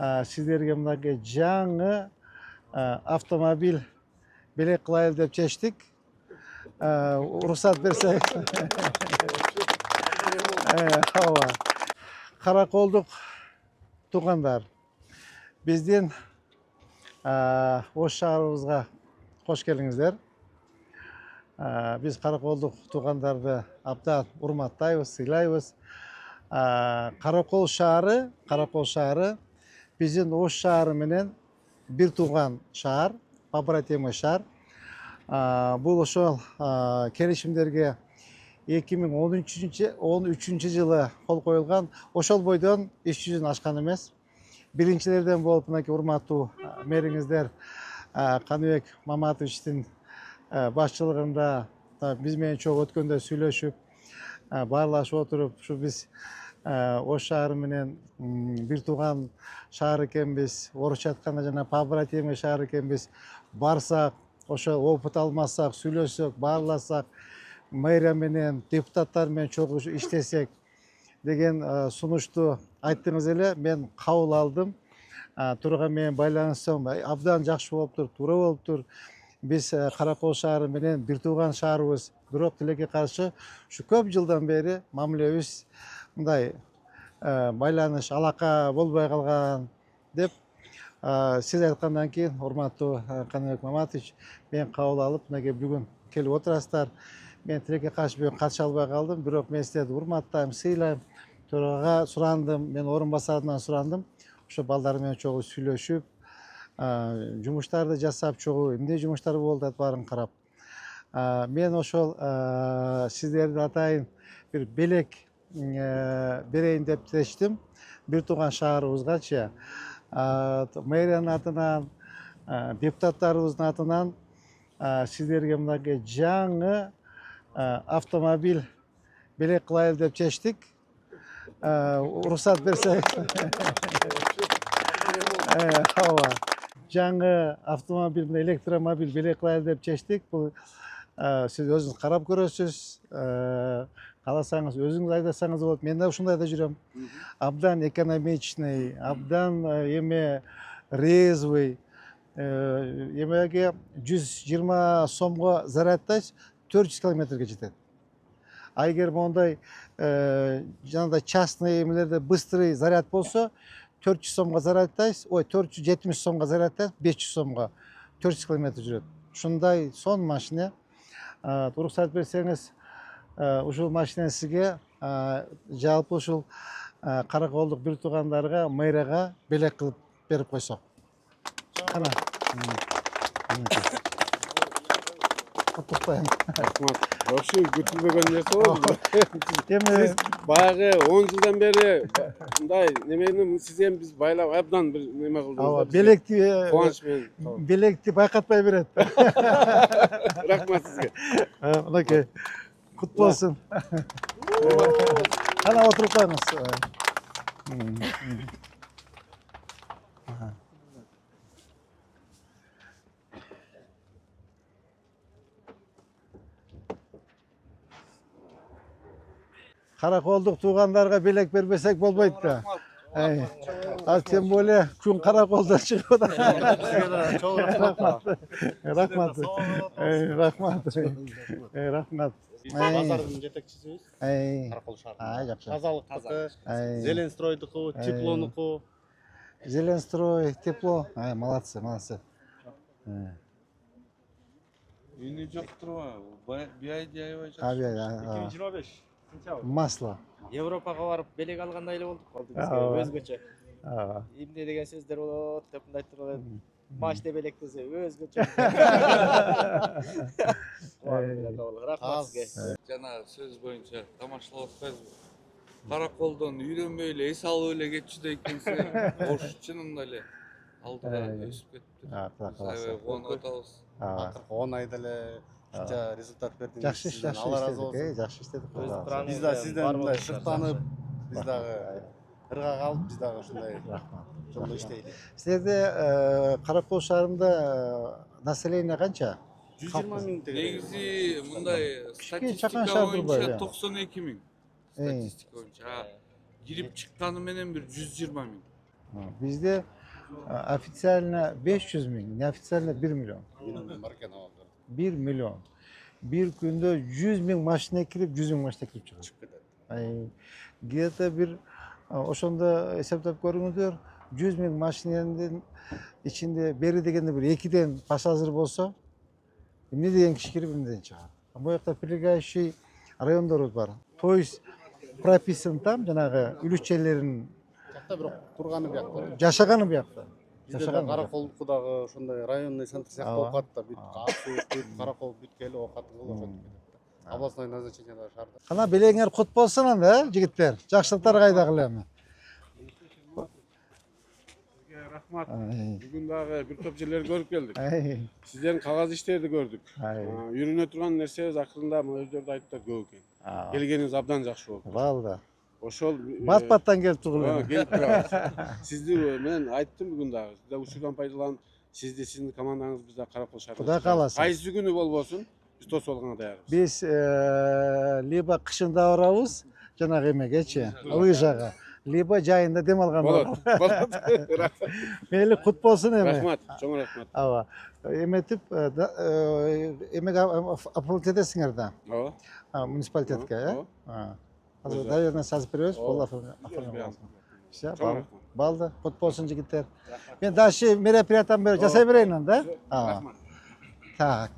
сіздерге мынакей жаңы автомобиль белек кылайлы деп чечтик. Уруксат берсеңиз. Ооба. Караколдук туугандар, биздин Ош шаарыбызга кош келиңиздер. Биз Караколдук туугандарды абдан урматтайбыз, сыйлайбыз. Каракол шаары биздин Ош шаары менен бир тууган шаар, побратимый шаар. Бул ошол келишимдерге 2013 жылы кол коюлган. Ошол бойдон иш жүзүн ашкан эмес. Биринчилерден болуп мынакей урматтуу мэриңиздер Каныбек Маматовичтин башчылыгында биз менен чогуу өткөндө сүйлөшүп, баарлашып отуруп, ушу биз Ош шаары менен бир тууган шаар экенбиз, орусча айтканда жана побратимый шаар экенбиз. Барсак, ошол опыт алмасак, сүйлөшсөк, баарласак, мэрия менен, депутаттар менен чогуу иштесек деген сунушту айттыңыз эле. Мен кабыл алдым. Турга менен байланышсам абдан жакшы болуптур, туура болуптур. Биз Каракол шаары менен бир тууган шаарыбыз. Бирок тилекке каршы ушу көп жылдан бери мамилебиз мындай байланыш, алака болбой калган деп сиз айткандан кийин, урматтуу Каныбек Маматович, мен кабыл алып, мынакей бүгүн келип отурасыздар. Мен тилекке каршы бүгүн катыша албай калдым, бирок мен силерди урматтайм, сыйлайм. Төрага сурандым, мен орун басарынан сурандым. Ошо балдар менен чогуу сүйлөшүп, жумуштарды жасап, чогуу эмне жумуштар болду деп баарын карап. Мен ошол сиздерди атайын бир белек берейин деп чечтим. Бир тууган шаарыбызгачы, мэриянын атынан, депутаттарыбыздын атынан сиздерге мынакей жаңы автомобиль белек кылайлы деп чечтик. Уруксат берсеңиз. Ооба. Жаңы автомобиль менен электромобиль белек кылайлы деп чечтик. Бул сиз өзүңүз карап көрөсүз. Кааласаңыз өзүңүз айдасаңыз болот. Мен да ушундайда жүрөм. Абдан экономичный, абдан резвый. Эмеге 120 сомго зарядтайсыз, 400 километрге жетет. А эгер мондай жанагындай частный эмелерде быстрый заряд болсо, 400 сомго зарядтайсыз, 470 сомго зарядтайсыз, 500 сомго 400 километр жүрөт. Ушундай сон машина. Уруксат берсеңиз, ушул машина сизге жалпы ушул Караколдук бир туугандарга, мэрияга белек кылып берип койсок. Кана. Куттуктайм. Вообще күтүлбөгөн нерсе болду. Сиз Баягы 10 жылдан бери мындай немени сиз эми биз байлап абдан бир неме кылдыңыз. Кубанч менен. белекти байкатпай берет. Рахмат сизге. Мынакей кут болсун. Кана отуруп коюңуз. Караколдук туугандарга белек бербесек болбойт да. Тем более күн Караколдон чыгып атат. Рахмат. Рахмат. Базардын жетекчисибиз. Каракол шаарында. Жакшы. Тазалыктыкы, Зеленстройдуку, Теплонуку. Зеленстрой, тепло. Молодцы. Үйүнү жок турбайбы? Бияйди аябай жакшы. 2025 сентябрь. Масло. Европага барып белек алгандай эле болдук. Өзгөчө. Эмне деген сөздөр болот деп мындай туруп эле. Машина белек десе өзгөчө. Рахмат сизге. Жана сөз боюнча тамашалап атпайсызбы? Караколдон үйрөнбөй эле эс алып эле кетчү экенсиң. Ош чынында эле алдыда өсүп кетиптир. Аябай кубанып атабыз. 10 айда эле канча результат бердиңиз. Жакшы иштедик. Жакшы иштедик. Биз да сизден мындай шыктанып, биз дагы ырга калып, биз дагы ушундай жолдо иштейли. Силерде Каракол шаарында население канча? 120 миң деген. Негизи мындай чакан статистика шаар боюнча турбайбы? 92 миң. Статистика боюнча. Кирип чыкканы менен бир 120 миң. Bizde ofitsialno 500 ming, neofitsialno 1 milyon. Benim var ekan avvalda. 1 milyon. Bir günde 100 ming mashina kirib, 100 ming mashina kirib chiqadi. Chiqib ketadi. Ay, где-то bir oşonda hesaplap ko'ringizlar, 100 ming mashinanın içinde beri degende bir 2'den pasajir bolsa, emne degen kişi kirip emneden çıkar. Bu yakta прилегающий rayonlarımız var. То есть прописан там, жанагы үлүчелерин Жакта бирок турганы биякта. жашаганы bu yakta. Бизде да Караколдукудагы ошондой районный центр сыяктуу болуп калат да. Бүт Аксу, бүт Каракол, бүт келип окатын кылып ошентип кетет. Областной назначениеда шаарда. Kana белеңер кут болсун анда, жигиттер. Жакшылыктар кайда кылам? Рахмат. Ay. Bugün dagы bir топ жерлерди көрүп келдик. Ay. Сиздердин кагаз иштерди көрдүк. Ay. Үйрөнө турган нерсебиз акырында мына өздөрү да айттыдар көп экен. Келгениңиz абдан жакшы болду. Valda. Ошол Бат-баттан келип тургула. келип турабыз. Сизди мен айттым бүгүн дагы. Сиз да учурдан пайдаланып, сиздин командаңыз бизде Каракол шаарында. Кудай кааласа. Кайсы күнү болбосун, биз тосуп алганга даярбыз. Biz либо кышында барабыз, жанагы эмегечи, лыжага, либо жайында дем алган Болот. болот. Болот. Рахмат. Мейли кут болсун эми. Рахмат. Чоң рахмат. Ооба. Эметип эмеге аппарат этесиңер да. Ооба. Муниципалитетке, э? Ооба. Азыр доверенность жазып беребиз, Ооба. бул оформление. Все, Чоң рахмат. балды, кут болсун жигиттер. Мен дальше мероприятияны жасай берейин анда. Рахмат. Так.